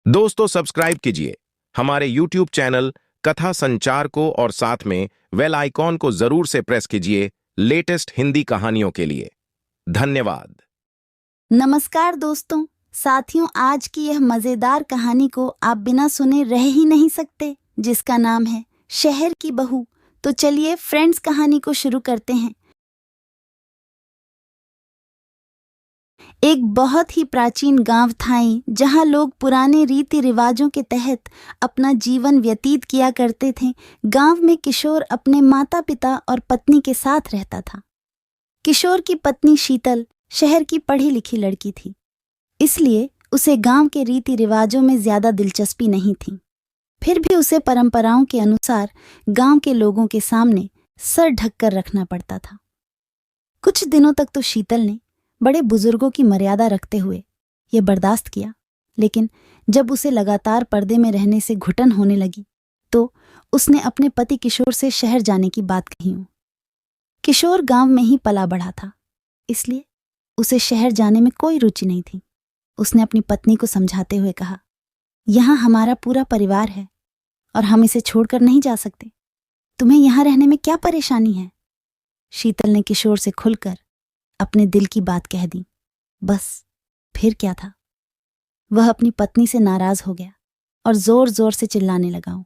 दोस्तों सब्सक्राइब कीजिए हमारे YouTube चैनल कथा संचार को और साथ में बेल आइकॉन को जरूर से प्रेस कीजिए लेटेस्ट हिंदी कहानियों के लिए। धन्यवाद। नमस्कार दोस्तों, साथियों, आज की यह मजेदार कहानी को आप बिना सुने रह ही नहीं सकते, जिसका नाम है शहर की बहू। तो चलिए फ्रेंड्स, कहानी को शुरू करते हैं। एक बहुत ही प्राचीन गांव था जहां लोग पुराने रीति रिवाजों के तहत अपना जीवन व्यतीत किया करते थे। गांव में किशोर अपने माता पिता और पत्नी के साथ रहता था। किशोर की पत्नी शीतल शहर की पढ़ी लिखी लड़की थी, इसलिए उसे गांव के रीति रिवाजों में ज्यादा दिलचस्पी नहीं थी। फिर भी उसे परंपराओं के अनुसार गांव के लोगों के सामने सर ढककर रखना पड़ता था। कुछ दिनों तक तो शीतल ने बड़े बुजुर्गों की मर्यादा रखते हुए यह बर्दाश्त किया, लेकिन जब उसे लगातार पर्दे में रहने से घुटन होने लगी तो उसने अपने पति किशोर से शहर जाने की बात कही। किशोर गांव में ही पला बढ़ा था, इसलिए उसे शहर जाने में कोई रुचि नहीं थी। उसने अपनी पत्नी को समझाते हुए कहा, यहाँ हमारा पूरा परिवार है और हम इसे छोड़कर नहीं जा सकते। तुम्हें यहाँ रहने में क्या परेशानी है? शीतल ने किशोर से खुलकर अपने दिल की बात कह दी। बस फिर क्या था, वह अपनी पत्नी से नाराज हो गया और जोर जोर से चिल्लाने लगा।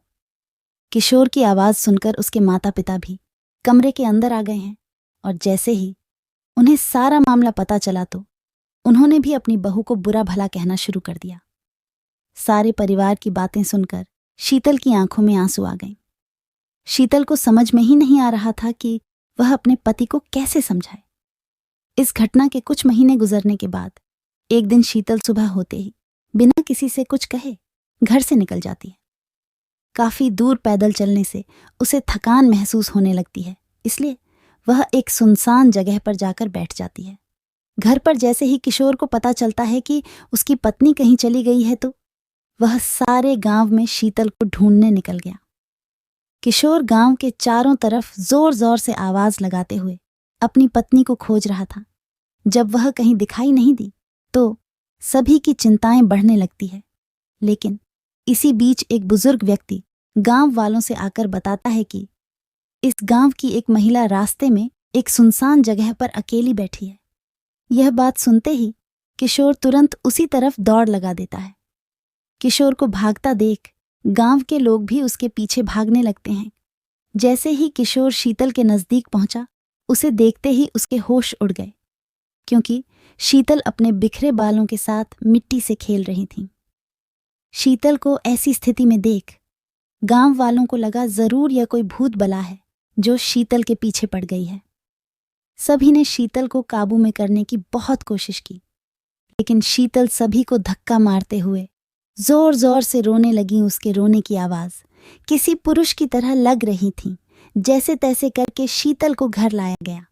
किशोर की आवाज सुनकर उसके माता पिता भी कमरे के अंदर आ गए हैं और जैसे ही उन्हें सारा मामला पता चला तो उन्होंने भी अपनी बहू को बुरा भला कहना शुरू कर दिया। सारे परिवार की बातें सुनकर शीतल की आंखों में आंसू आ गए। शीतल को समझ में ही नहीं आ रहा था कि वह अपने पति को कैसे समझाए। इस घटना के कुछ महीने गुजरने के बाद एक दिन शीतल सुबह होते ही बिना किसी से कुछ कहे घर से निकल जाती है। काफी दूर पैदल चलने से उसे थकान महसूस होने लगती है, इसलिए वह एक सुनसान जगह पर जाकर बैठ जाती है। घर पर जैसे ही किशोर को पता चलता है कि उसकी पत्नी कहीं चली गई है तो वह सारे गांव में शीतल को ढूंढने निकल गया। किशोर गांव के चारों तरफ जोर जोर से आवाज लगाते हुए अपनी पत्नी को खोज रहा था। जब वह कहीं दिखाई नहीं दी तो सभी की चिंताएं बढ़ने लगती है, लेकिन इसी बीच एक बुजुर्ग व्यक्ति गांव वालों से आकर बताता है कि इस गांव की एक महिला रास्ते में एक सुनसान जगह पर अकेली बैठी है। यह बात सुनते ही किशोर तुरंत उसी तरफ दौड़ लगा देता है। किशोर को भागता देख गांव के लोग भी उसके पीछे भागने लगते हैं। जैसे ही किशोर शीतल के नजदीक पहुंचा, उसे देखते ही उसके होश उड़ गए, क्योंकि शीतल अपने बिखरे बालों के साथ मिट्टी से खेल रही थी। शीतल को ऐसी स्थिति में देख गांव वालों को लगा जरूर यह कोई भूत बला है जो शीतल के पीछे पड़ गई है। सभी ने शीतल को काबू में करने की बहुत कोशिश की, लेकिन शीतल सभी को धक्का मारते हुए जोर जोर से रोने लगी। उसके रोने की आवाज किसी पुरुष की तरह लग रही थी। जैसे तैसे करके शीतल को घर लाया गया।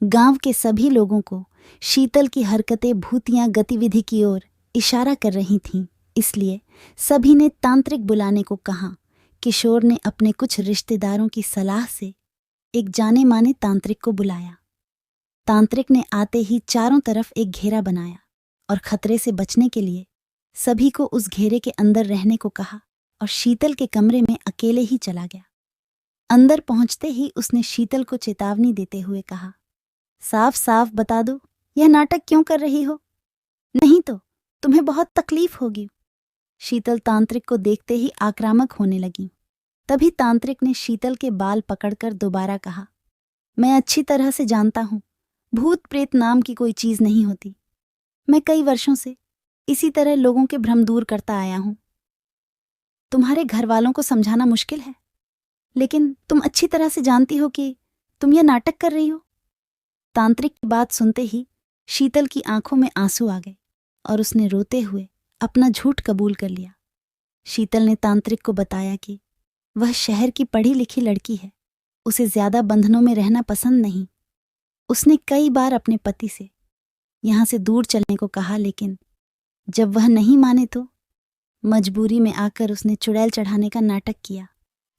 गांव के सभी लोगों को शीतल की हरकतें भूतिया गतिविधि की ओर इशारा कर रही थीं, इसलिए सभी ने तांत्रिक बुलाने को कहा। किशोर ने अपने कुछ रिश्तेदारों की सलाह से एक जाने माने तांत्रिक को बुलाया। तांत्रिक ने आते ही चारों तरफ एक घेरा बनाया और खतरे से बचने के लिए सभी को उस घेरे के अंदर रहने को कहा और शीतल के कमरे में अकेले ही चला गया। अंदर पहुंचते ही उसने शीतल को चेतावनी देते हुए कहा, साफ साफ बता दो, यह नाटक क्यों कर रही हो? नहीं तो तुम्हें बहुत तकलीफ होगी। शीतल तांत्रिक को देखते ही आक्रामक होने लगी। तभी तांत्रिक ने शीतल के बाल पकड़कर दोबारा कहा, मैं अच्छी तरह से जानता हूं, भूत प्रेत नाम की कोई चीज नहीं होती। मैं कई वर्षों से इसी तरह लोगों के भ्रम दूर करता आया हूं। तुम्हारे घर वालों को समझाना मुश्किल है, लेकिन तुम अच्छी तरह से जानती हो कि तुम यह नाटक कर रही हो। तांत्रिक की बात सुनते ही शीतल की आंखों में आंसू आ गए और उसने रोते हुए अपना झूठ कबूल कर लिया। शीतल ने तांत्रिक को बताया कि वह शहर की पढ़ी लिखी लड़की है, उसे ज्यादा बंधनों में रहना पसंद नहीं। उसने कई बार अपने पति से यहां से दूर चलने को कहा, लेकिन जब वह नहीं माने तो मजबूरी में आकर उसने चुड़ैल चढ़ाने का नाटक किया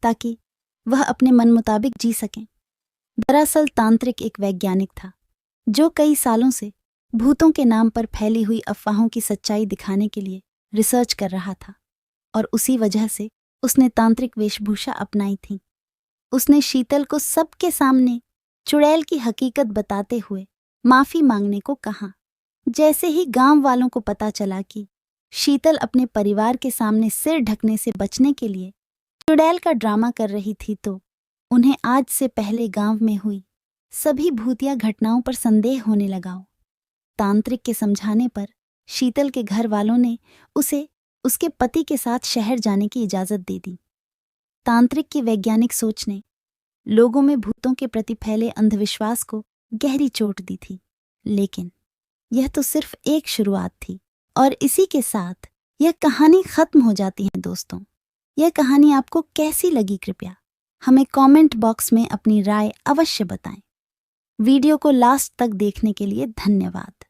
ताकि वह अपने मन मुताबिक जी सकें। दरअसल तांत्रिक एक वैज्ञानिक था जो कई सालों से भूतों के नाम पर फैली हुई अफवाहों की सच्चाई दिखाने के लिए रिसर्च कर रहा था। और उसी वजह से उसने तांत्रिक वेशभूषा अपनाई थी। उसने शीतल को सबके सामने चुड़ैल की हकीकत बताते हुए माफी मांगने को कहा। जैसे ही गांव वालों को पता चला कि शीतल अपने परिवार के सामने सिर ढकने से बचने के लिए चुड़ैल का ड्रामा कर रही थी, तो उन्हें आज से पहले गांव में हुई सभी भूतिया घटनाओं पर संदेह होने लगा। तांत्रिक के समझाने पर शीतल के घर वालों ने उसे उसके पति के साथ शहर जाने की इजाजत दे दी। तांत्रिक की वैज्ञानिक सोच ने लोगों में भूतों के प्रति फैले अंधविश्वास को गहरी चोट दी थी, लेकिन यह तो सिर्फ एक शुरुआत थी और इसी के साथ यह कहानी खत्म हो जाती है। दोस्तों, यह कहानी आपको कैसी लगी, कृपया हमें कमेंट बॉक्स में अपनी राय अवश्य बताएं। वीडियो को लास्ट तक देखने के लिए धन्यवाद।